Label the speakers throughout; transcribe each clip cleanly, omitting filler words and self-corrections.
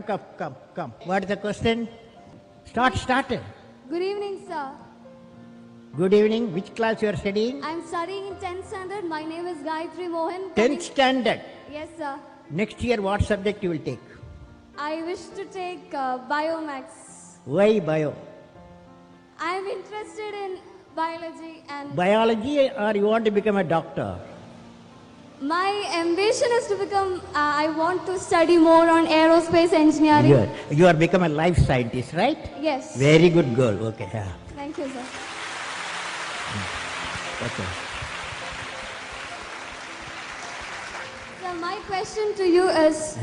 Speaker 1: Come. What is the question? Start.
Speaker 2: Good evening, sir.
Speaker 1: Good evening. Which class you are studying?
Speaker 2: I'm studying in 10th standard. My name is Gayatri Mohan.
Speaker 1: 10th standard.
Speaker 2: Yes, sir.
Speaker 1: Next year, what subject you will take?
Speaker 2: I wish to take Biomax.
Speaker 1: Why bio?
Speaker 2: I'm interested in biology and
Speaker 1: Biology, or you want to become a doctor?
Speaker 2: my ambition is to become, I want to study more on aerospace engineering.
Speaker 1: You are become a life scientist, right?
Speaker 2: Yes.
Speaker 1: Very good girl. Okay. Yeah.
Speaker 2: Thank you, sir.
Speaker 1: Okay.
Speaker 2: So my question to you is,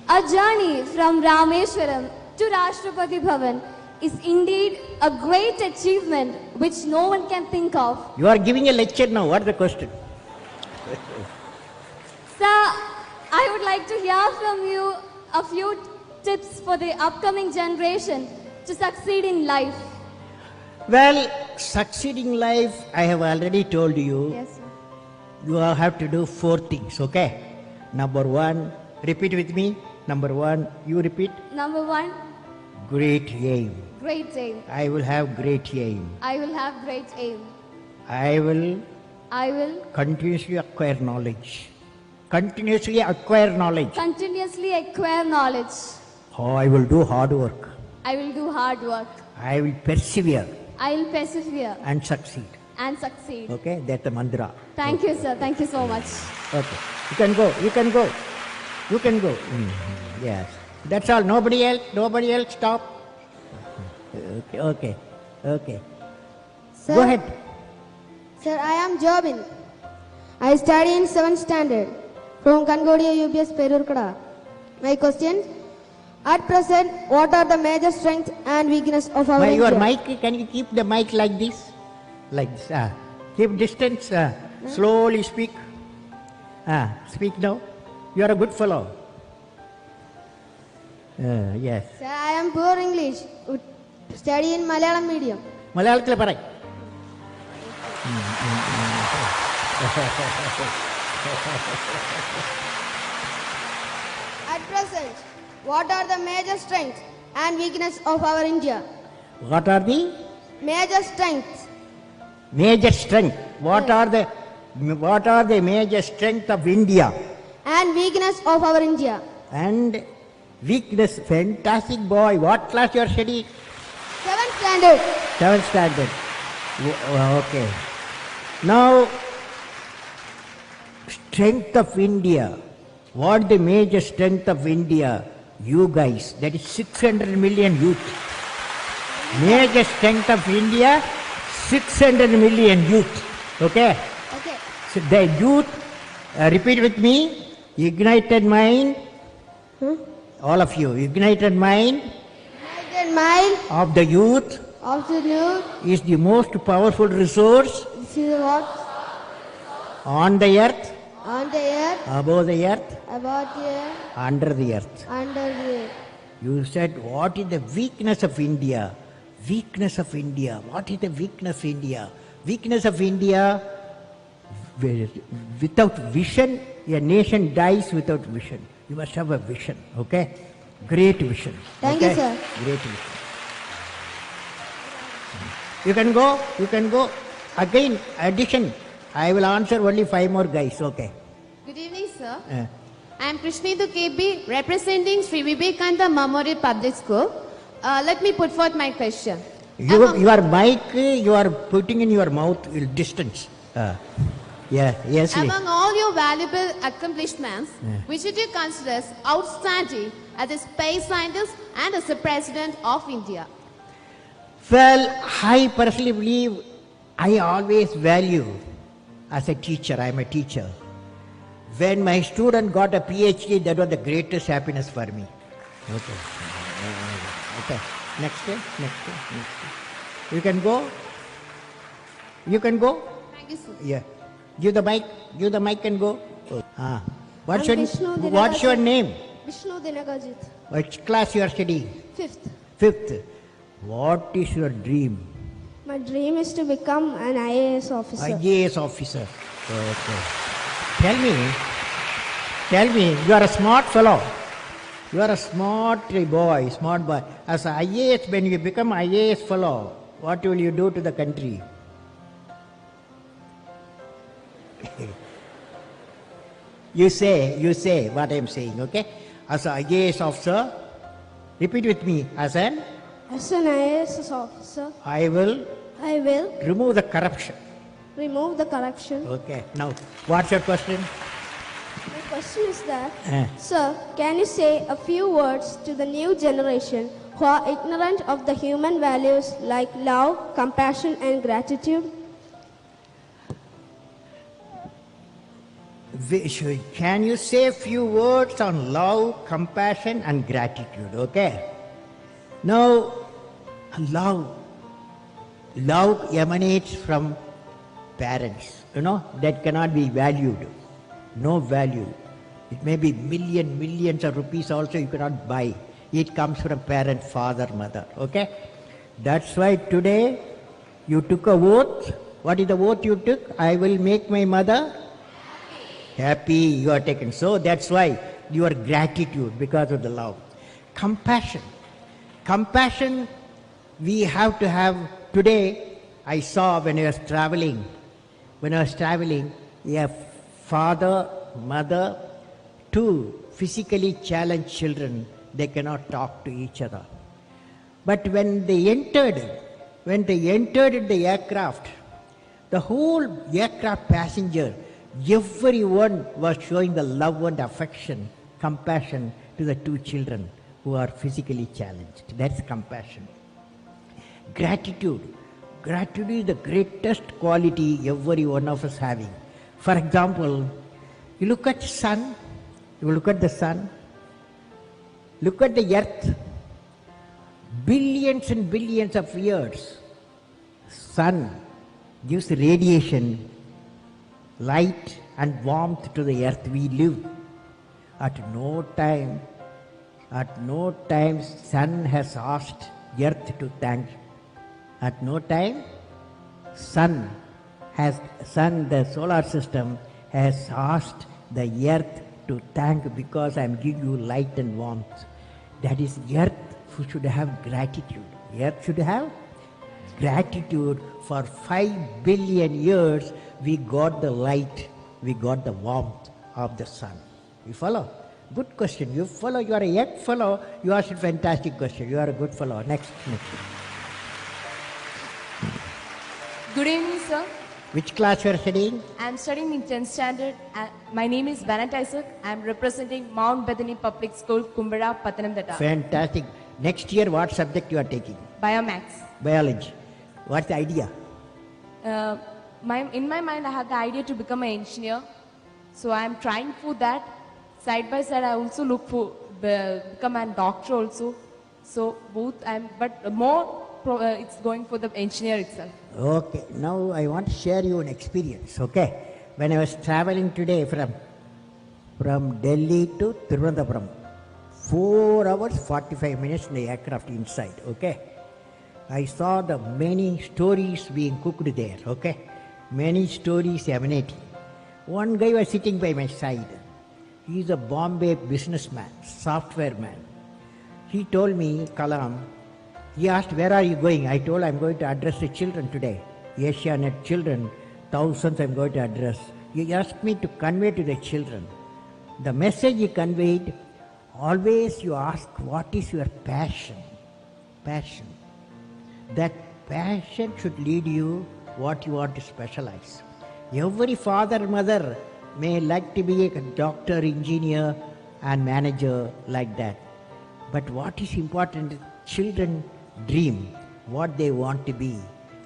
Speaker 2: a journey from Rameshwaram to Rashtrapati Bhavan is indeed a great achievement which no one can think of.
Speaker 1: You are giving a lecture now. What is the question?
Speaker 2: Sir, I would like to hear from you a few tips for the upcoming generation to succeed in life.
Speaker 1: Well, succeeding life, I have already told you.
Speaker 2: Yes, sir.
Speaker 1: You have to do 4 things, okay? Number 1, repeat with me. Number 1, you repeat.
Speaker 2: Number 1,
Speaker 1: Great aim.
Speaker 2: great aim.
Speaker 1: I will have great aim.
Speaker 2: I will have great aim.
Speaker 1: I will
Speaker 2: I will
Speaker 1: continuously acquire knowledge. Continuously acquire knowledge.
Speaker 2: continuously acquire knowledge.
Speaker 1: Oh, I will do hard work.
Speaker 2: I will do hard work.
Speaker 1: I will persevere
Speaker 2: I will persevere
Speaker 1: and succeed.
Speaker 2: and succeed.
Speaker 1: Okay, that's the mantra.
Speaker 2: Thank you, sir. Thank you so much.
Speaker 1: Okay, you can go. Yes, that's all. Nobody else. Stop. Okay.
Speaker 3: Sir,
Speaker 1: Go ahead.
Speaker 3: Sir, I am Jobin. I study in 7th standard from Kangodia UBS Perurkada. My question: at present, what are the major strengths and weaknesses of our
Speaker 1: Your
Speaker 3: India?
Speaker 1: mic, can you keep the mic like this? Like this. Keep distance. Slowly speak. Speak now. You are a good fellow. Yes.
Speaker 3: Sir, I am poor English. Study in Malayalam medium.
Speaker 1: മലയാളത്തിൽ പറ.
Speaker 3: At present, what are the major strengths and weaknesses of our India?
Speaker 1: What are the
Speaker 3: Major strengths
Speaker 1: major strength? What are the major strength of India?
Speaker 3: and weakness of our India.
Speaker 1: And weakness. Fantastic boy. What class you are studying?
Speaker 3: 7th standard.
Speaker 1: 7th standard. Okay. Now, strength of India. What the major strength of India? You guys. That is 600 million youth. Major strength of India, 600 million youth. Okay?
Speaker 3: Okay.
Speaker 1: So the youth, repeat with me. Ignited mind. All of you. Ignited mind
Speaker 3: United mind
Speaker 1: of the youth
Speaker 3: of the youth.
Speaker 1: is the most powerful resource
Speaker 3: This is what
Speaker 1: on the earth,
Speaker 3: on the earth,
Speaker 1: above the earth,
Speaker 3: about the earth,
Speaker 1: under the earth.
Speaker 3: under the earth.
Speaker 1: You said, what is the weakness of India? Weakness of India. What is the weakness of India? Weakness of India, without vision, a nation dies without vision. You must have a vision, okay? Great vision.
Speaker 3: Thank you,
Speaker 1: okay?
Speaker 3: sir.
Speaker 1: Great vision. You can go. Again, addition. I will answer only 5 more guys, okay?
Speaker 4: Good evening, sir.
Speaker 1: Uh,
Speaker 4: I am Krishnidu KB, representing Sri Vivekananda Memorial Public School. Let me put forth my question.
Speaker 1: your mic, you are putting in your mouth distance. Yes.
Speaker 4: Among all your valuable accomplishments, which did you consider as outstanding as a space scientist and as a president of India?
Speaker 1: Well, I personally believe I always value as a teacher. I am a teacher. When my student got a PhD, that was the greatest happiness for me. Okay. Next. You can go.
Speaker 4: Thank you, sir.
Speaker 1: Yeah. Give the mic and go. What's
Speaker 3: I'm Vishnu
Speaker 1: your name?
Speaker 3: Vishnu Dinagajit.
Speaker 1: Which class you are studying?
Speaker 3: 5th.
Speaker 1: 5th. What is your dream?
Speaker 3: My dream is to become an IAS officer.
Speaker 1: IAS officer. Okay. Tell me, you are a smart fellow. You are a smart boy, smart boy. As a IAS, when you become IAS fellow, what will you do to the country? You say what I am saying, okay? As an IAS officer, repeat with me. As an
Speaker 3: IAS officer,
Speaker 1: I will
Speaker 3: I will
Speaker 1: remove the corruption.
Speaker 3: remove the corruption.
Speaker 1: Okay. Now, what's your question?
Speaker 3: My question is that,
Speaker 1: Eh.
Speaker 3: sir, can you say a few words to the new generation who are ignorant of the human values like love, compassion, and gratitude?
Speaker 1: Can you say a few words on love, compassion, and gratitude? Okay. Now, love emanates from parents, that cannot be valued. No value. It may be millions of rupees also you cannot buy. It comes from parent, father, mother. Okay? That's why today you took a oath. What is the oath you took? I will make my mother happy. You are taken. So that's why your gratitude, because of the love. Compassion. Compassion we have to have. Today I saw when I was traveling, a father, mother, two physically challenged children, they cannot talk to each other. But when they entered the aircraft, the whole aircraft passenger, everyone was showing the love and affection, compassion to the two children who are physically challenged. That's compassion. Gratitude. Gratitude is the greatest quality every one of us having. For example, you look at the sun, look at the earth, billions and billions of years. Sun gives radiation, light and warmth to the earth we live. At no time sun has asked earth to thank. At no time the solar system has asked the earth to thank because I am giving you light and warmth. That is, earth should have gratitude. Earth should have gratitude. For 5 billion years we got the light, we got the warmth of the sun. You follow? Good question. You follow. You are a young fellow. You asked a fantastic question. You are a good fellow. Next.
Speaker 5: Good evening, sir.
Speaker 1: Which class you are studying?
Speaker 5: I am studying in 10th standard. My name is Bennett Isaac. I am representing Mount Bethany Public School, Kumbara, Pathanamthitta.
Speaker 1: Fantastic. Next year, what subject you are taking?
Speaker 5: Biomax.
Speaker 1: Biology. What's the idea?
Speaker 5: In my mind, I had the idea to become an engineer. So I am trying for that. Side by side, I also look for become a doctor also. So both, but more it's going for the engineer itself.
Speaker 1: Okay. Now I want to share you an experience. Okay. When I was traveling today from Delhi to Thiruvananthapuram, 4 hours 45 minutes in the aircraft inside. Okay. I saw the many stories being cooked there. Okay. Many stories emanating. One guy was sitting by my side. He is a Bombay businessman, software man. He told me, Kalam, he asked, where are you going? I told, I'm going to address the children today. Asianet children, thousands I'm going to address. He asked me to convey to the children. The message he conveyed, always you ask, what is your passion? Passion. That passion should lead you what you want to specialize. Every father and mother may like to be a doctor, engineer and manager like that. But what is important, children dream what they want to be.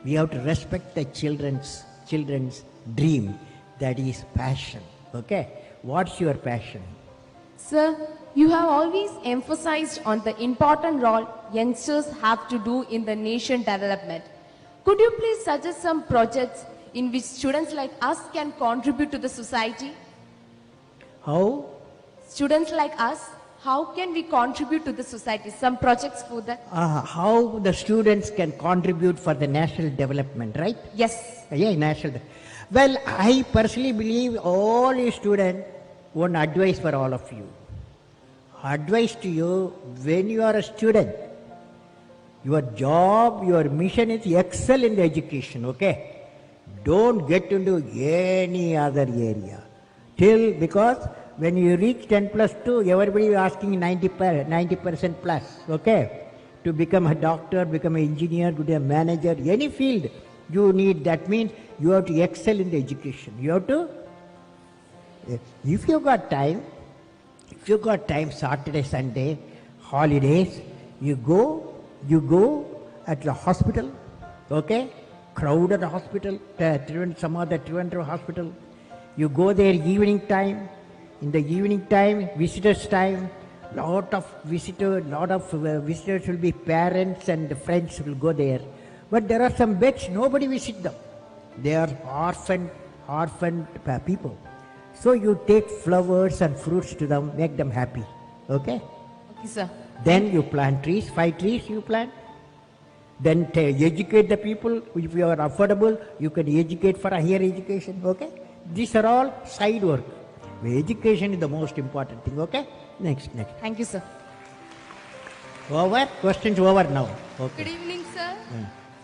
Speaker 1: We have to respect the children's dream. That is passion. Okay? What's your passion?
Speaker 5: Sir, you have always emphasized on the important role youngsters have to do in the nation development. Could you please suggest some projects in which students like us can contribute to the society?
Speaker 1: How?
Speaker 5: Students like us, how can we contribute to the society? Some projects for that?
Speaker 1: How the students can contribute for the national development, right?
Speaker 5: Yes.
Speaker 1: Yeah, national. Well, I personally believe all you students, one advice for all of you. advice to you, when you are a student, your job, your mission is excel in the education, okay? Don't get into any other area. Because when you reach 10 plus 2, everybody is asking 90% plus, okay? To become a doctor, become an engineer, become a manager, any field you need. That means you have to excel in the education. You have to, if you got time, Saturday, Sunday, holidays, you go at the hospital, okay? Crowded hospital, some other Trivandrum hospital. You go there evening time. In the evening time, visitors time, lot of visitors will be parents and friends will go there. But there are some beds, nobody visit them. They are orphaned people. So you take flowers and fruits to them, make them happy. Okay?
Speaker 5: Okay, sir.
Speaker 1: Then you plant trees, 5 trees you plant. Then educate the people. If you are affordable, you can educate for a higher education. Okay? These are all side work. Education is the most important thing. Okay? Next.
Speaker 5: Thank you, sir.
Speaker 1: Over? Questions over now. Okay.
Speaker 6: Good evening, sir.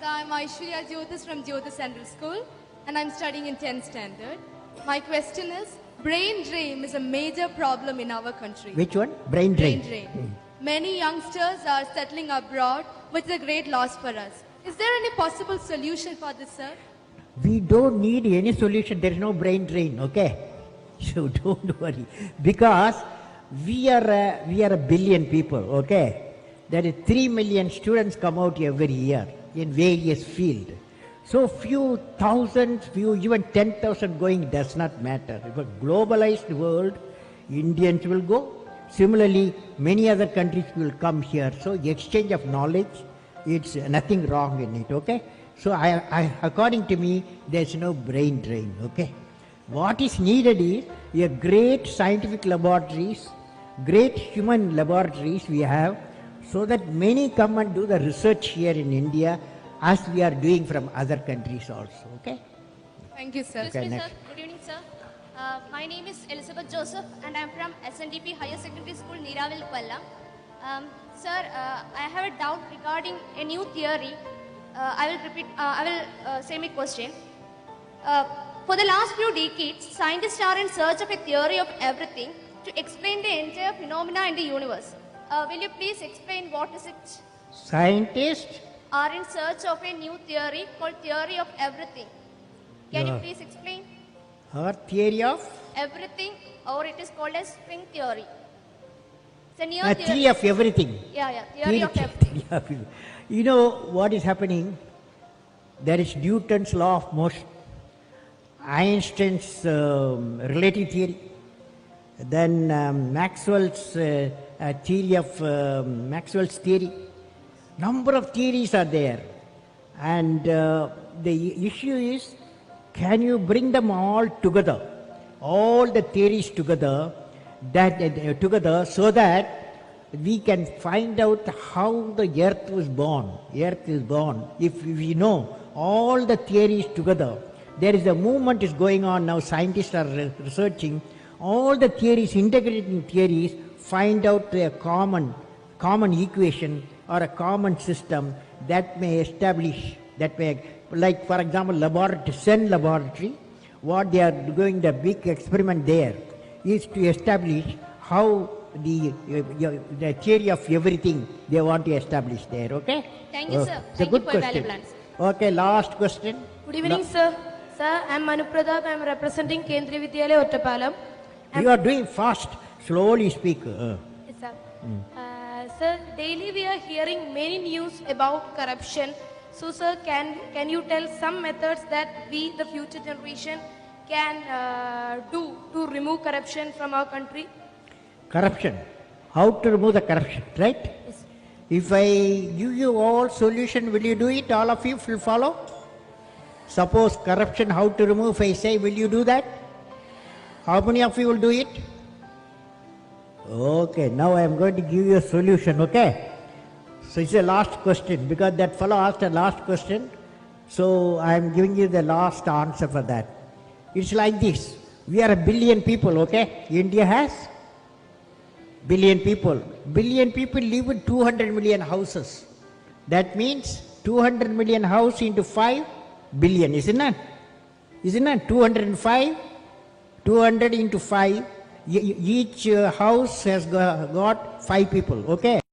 Speaker 6: So I'm Aishwarya Jyotis from Jyotis Central School and I'm studying in 10th standard. My question is, brain drain is a major problem in our country.
Speaker 1: Which one? Brain drain.
Speaker 6: Many youngsters are settling abroad, which is a great loss for us. Is there any possible solution for this, sir?
Speaker 1: We don't need any solution. There is no brain drain. Okay? So don't worry. Because we are a billion people. Okay? There is 3 million students come out every year in various fields. So few thousands, even 10,000 going does not matter. If a globalized world, Indians will go. Similarly, many other countries will come here. So exchange of knowledge, it's nothing wrong in it, okay? So according to me, there's no brain drain, okay? What is needed is a great scientific laboratories, great human laboratories we have, so that many come and do the research here in India, as we are doing from other countries also, okay?
Speaker 6: Thank you, sir.
Speaker 1: Okay,
Speaker 7: Excuse me,
Speaker 1: next.
Speaker 7: sir. Good evening, sir. My name is Elizabeth Joseph and I am from SNDP Higher Secondary School, Neeravil, Kollam. Sir, I have a doubt regarding a new theory. I will say my question. For the last few decades, scientists are in search of a theory of everything to explain the entire phenomena in the universe. Will you please explain what is it?
Speaker 1: Scientists
Speaker 7: Are in search of a new theory called theory of everything. Can you
Speaker 1: Yeah.
Speaker 7: please explain?
Speaker 1: or theory of
Speaker 7: Everything, or it is called as string theory. It's a new
Speaker 1: theory of everything.
Speaker 7: Yeah, theory of everything.
Speaker 1: Theory of everything. You know what is happening? There is Newton's law of motion, Einstein's relative theory, then Maxwell's theory of Maxwell's theory. Number of theories are there, and the issue is, can you bring them all together, all the theories together, so that we can find out how the earth was born. Earth is born. If we know all the theories together, there is a movement is going on now. Scientists are researching all the theories, integrating theories, find out a common equation or a common system that may establish, like for example, CERN laboratory, what they are doing, the big experiment there is to establish how the theory of everything they want to establish there, okay?
Speaker 7: Thank you, sir.
Speaker 1: It's a
Speaker 7: Thank you
Speaker 1: good
Speaker 7: for your
Speaker 1: question.
Speaker 7: valuable answer.
Speaker 1: Okay, last question.
Speaker 8: Good evening, sir. Sir, I am Manu Pratap. I am representing Kendriya Vidyalaya, Ottapalam.
Speaker 1: You are doing fast, slowly speak.
Speaker 8: Yes, sir. Sir, daily we are hearing many news about corruption. So, sir, can you tell some methods that we, the future generation, can do to remove corruption from our country?
Speaker 1: Corruption. How to remove the corruption, right?
Speaker 8: Yes.
Speaker 1: If I give you all solution, will you do it? All of you will follow? Suppose corruption, how to remove, if I say, will you do that? How many of you will do it? Okay, now I am going to give you a solution, okay? So it's a last question, because that fellow asked a last question, so I am giving you the last answer for that. It's like this. We are a billion people, okay? India has billion people. Billion people live in 200 million houses. That means 200 million house into 5 billion, isn't it? Isn't it? 205, 200 into 5. Each house has got 5 people, okay?